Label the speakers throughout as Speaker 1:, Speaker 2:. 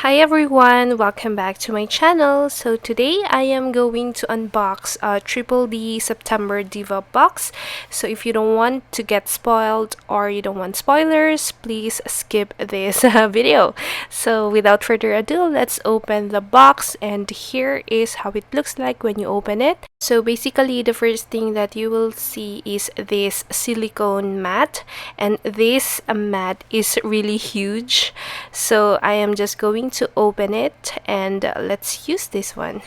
Speaker 1: Hi everyone, welcome back to my channel. So today I am going to unbox a Triple D September Diva box. So if you don't want to get spoiled or you don't want spoilers, please skip this video. So without further ado, let's open the box, and here is how it looks like when you open it. So basically the first thing that you will see is this silicone mat, and this mat is really huge. So I am just going to open it, and let's use this one.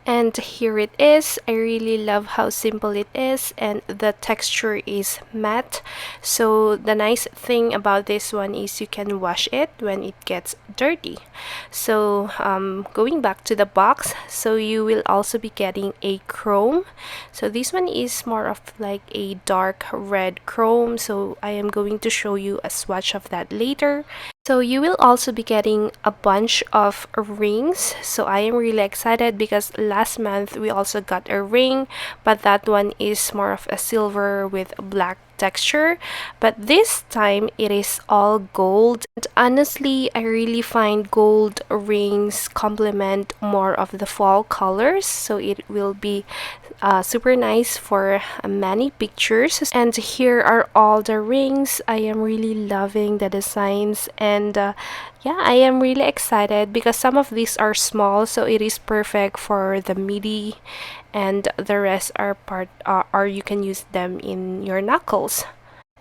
Speaker 1: And here it is. I really love how simple it is, and the texture is matte. So the nice thing about this one is you can wash it when it gets dirty. So going back to the box, so you will also be getting a chrome. So this one is more of like a dark red chrome, so I am going to show you a swatch of that later. So you will also be getting a bunch of rings. So I am really excited because last month we also got a ring, but that one is more of a silver with black texture, but this time it is all gold. And honestly, I really find gold rings complement more of the fall colors, so it will be super nice for many pictures. And here are all the rings. I am really loving the designs, and yeah, I am really excited because some of these are small, so it is perfect for the midi, and the rest are or you can use them in your knuckles.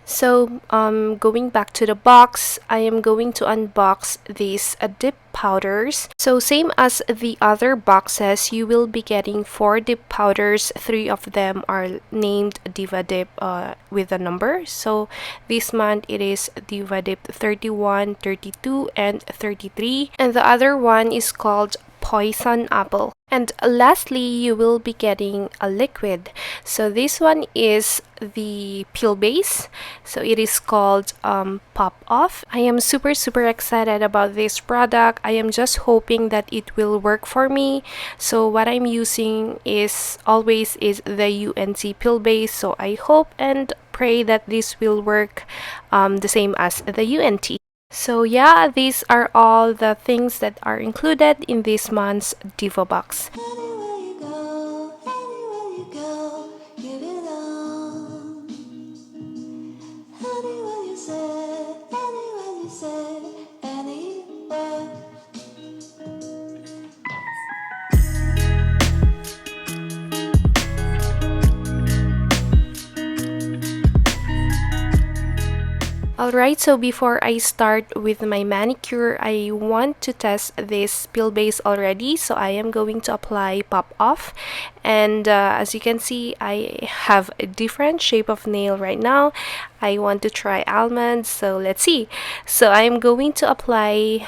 Speaker 1: So going back to the box, I am going to unbox these dip powders. So same as the other boxes, you will be getting 4 dip powders. 3 of them are named Diva Dip with a number. So this month it is Diva Dip 31, 32, and 33. And the other one is called Poison Apple. And lastly, you will be getting a liquid. So this one is the peel base. So it is called Pop Off. I am super excited about this product. I am just hoping that it will work for me. So what I'm using is always the UNT peel base. So I hope and pray that this will work the same as the UNT. So yeah, these are all the things that are included in this month's Diva box. Alright, so before I start with my manicure, I want to test this peel base already. So I am going to apply Pop Off. And as you can see, I have a different shape of nail right now. I want to try Almond, so let's see. So I'm going to apply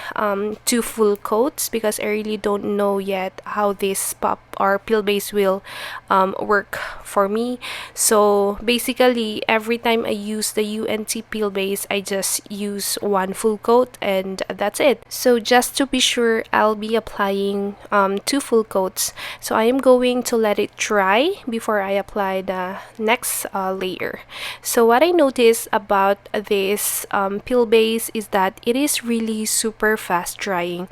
Speaker 1: 2 full coats because I really don't know yet how this pop or peel base will work for me. So basically, every time I use the UNT peel base, I just use 1 full coat and that's it. So just to be sure, I'll be applying 2 full coats. So I am going to let it dry before I apply the next layer. So what I noticed about this peel base is that it is really super fast drying.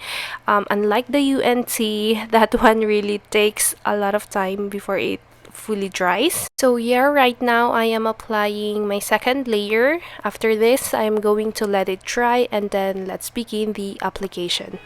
Speaker 1: Unlike the UNT, that one really takes a lot of time before it fully dries. So yeah, right now I am applying my second layer. After this, I am going to let it dry, and then let's begin the application.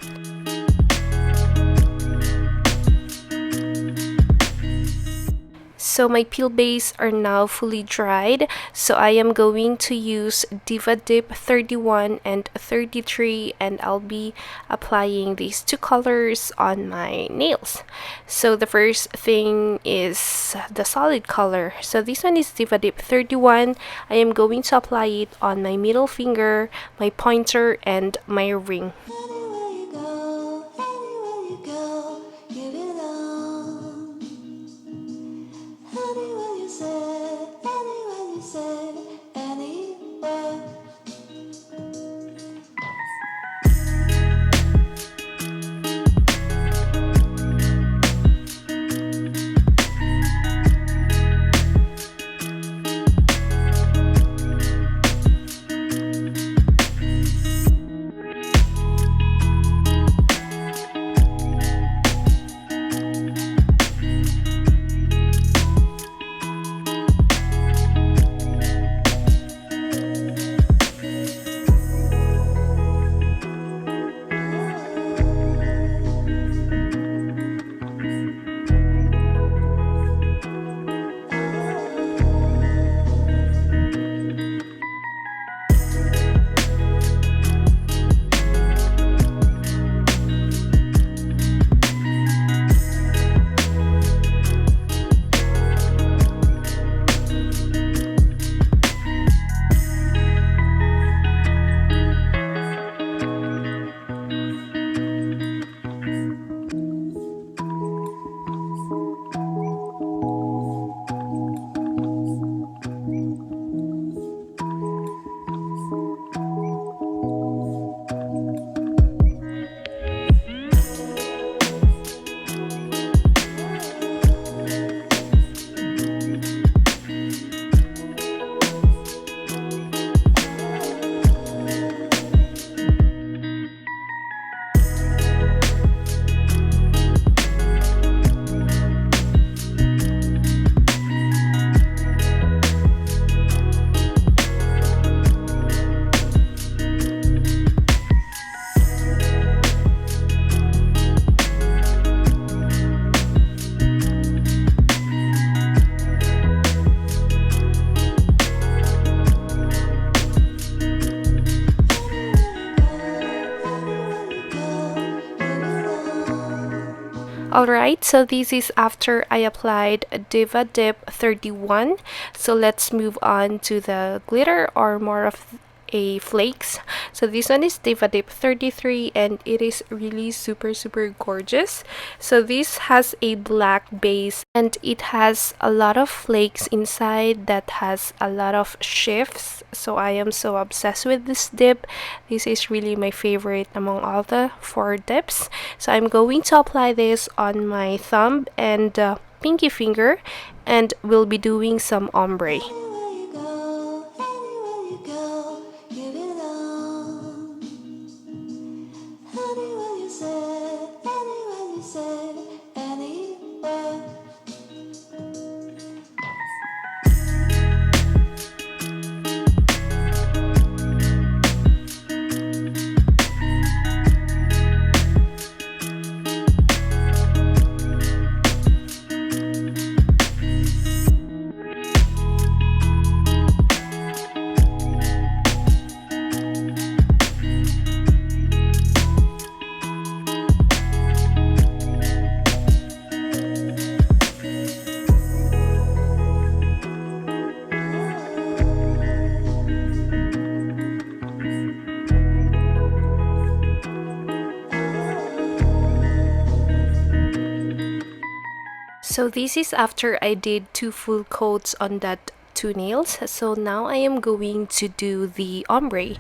Speaker 1: So my peel base are now fully dried, so I am going to use Diva Dip 31 and 33, and I'll be applying these 2 colors on my nails. So the first thing is the solid color. So this one is Diva Dip 31. I am going to apply it on my middle finger, my pointer, and my ring. Alright, so this is after I applied Diva Dip 31. So let's move on to the glitter or more of a flakes. So this one is Diva Dip 33 and it is really super gorgeous. So this has a black base and it has a lot of flakes inside that has a lot of shifts. So I am so obsessed with this dip. This is really my favorite among all the 4 dips. So I'm going to apply this on my thumb and pinky finger, and we'll be doing some ombre. So this is after I did 2 full coats on that 2 nails. So now I am going to do the ombre.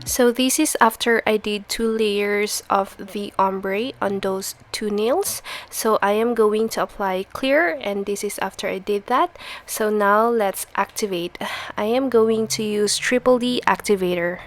Speaker 1: So this is after I did 2 layers of the ombre on those 2 nails. So I am going to apply clear, and this is after I did that. So now let's activate. I am going to use Triple D Activator.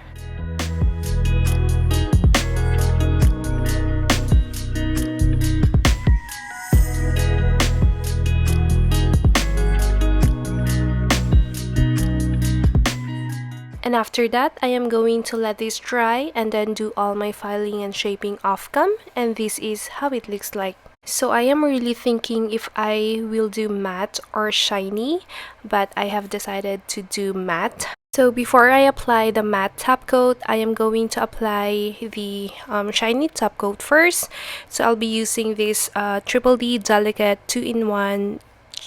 Speaker 1: And after that, I am going to let this dry and then do all my filing and shaping off cam, and this is how it looks like. So I am really thinking if I will do matte or shiny, but I have decided to do matte. So before I apply the matte top coat, I am going to apply the shiny top coat first. So I'll be using this Triple D Delicate 2-in-1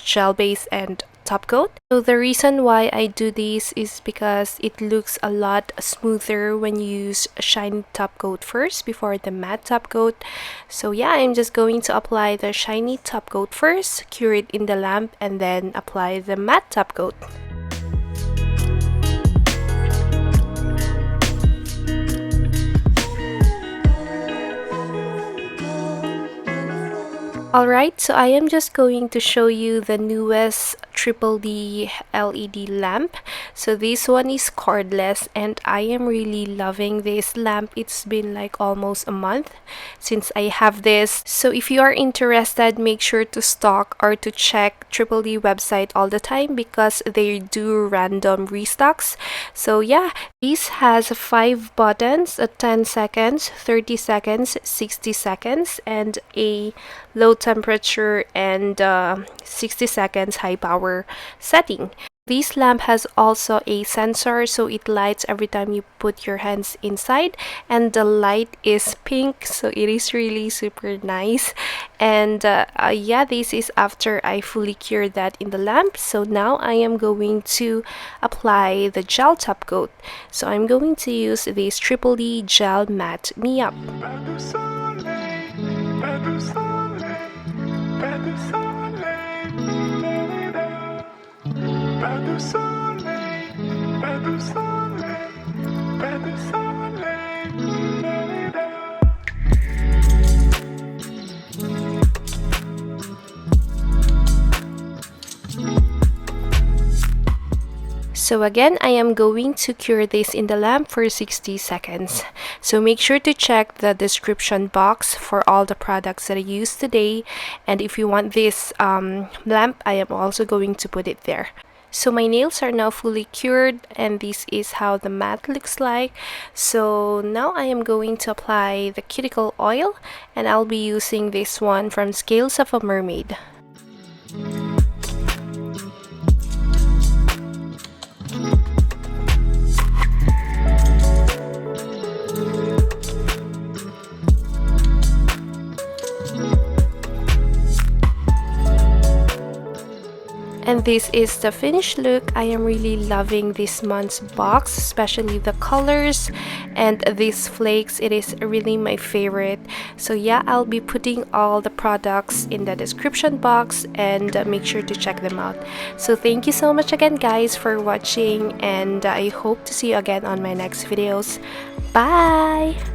Speaker 1: gel base and top coat. So the reason why I do this is because it looks a lot smoother when you use a shiny top coat first before the matte top coat. So yeah, I'm just going to apply the shiny top coat first, cure it in the lamp, and then apply the matte top coat. Alright, so I am just going to show you the newest Triple D LED lamp. So this one is cordless and I am really loving this lamp. It's been like almost a month since I have this. So if you are interested, make sure to stalk or to check Triple D website all the time because they do random restocks. So yeah, this has 5 buttons, a 10 seconds, 30 seconds, 60 seconds, and a low temperature and 60 seconds high power setting. This lamp has also a sensor, so it lights every time you put your hands inside, and the light is pink, so it is really super nice. And yeah, this is after I fully cured that in the lamp. So now I am going to apply the gel top coat. So I'm going to use this Triple D Gel Matte Me Up. So again, I am going to cure this in the lamp for 60 seconds. So make sure to check the description box for all the products that I used today. And if you want this lamp, I am also going to put it there. So my nails are now fully cured, and this is how the mat looks like. So now I am going to apply the cuticle oil, and I'll be using this one from Scales of a Mermaid. And this is the finished look. I am really loving this month's box, especially the colors and these flakes. It is really my favorite. So yeah, I'll be putting all the products in the description box, and make sure to check them out. So thank you so much again, guys, for watching, and I hope to see you again on my next videos. Bye!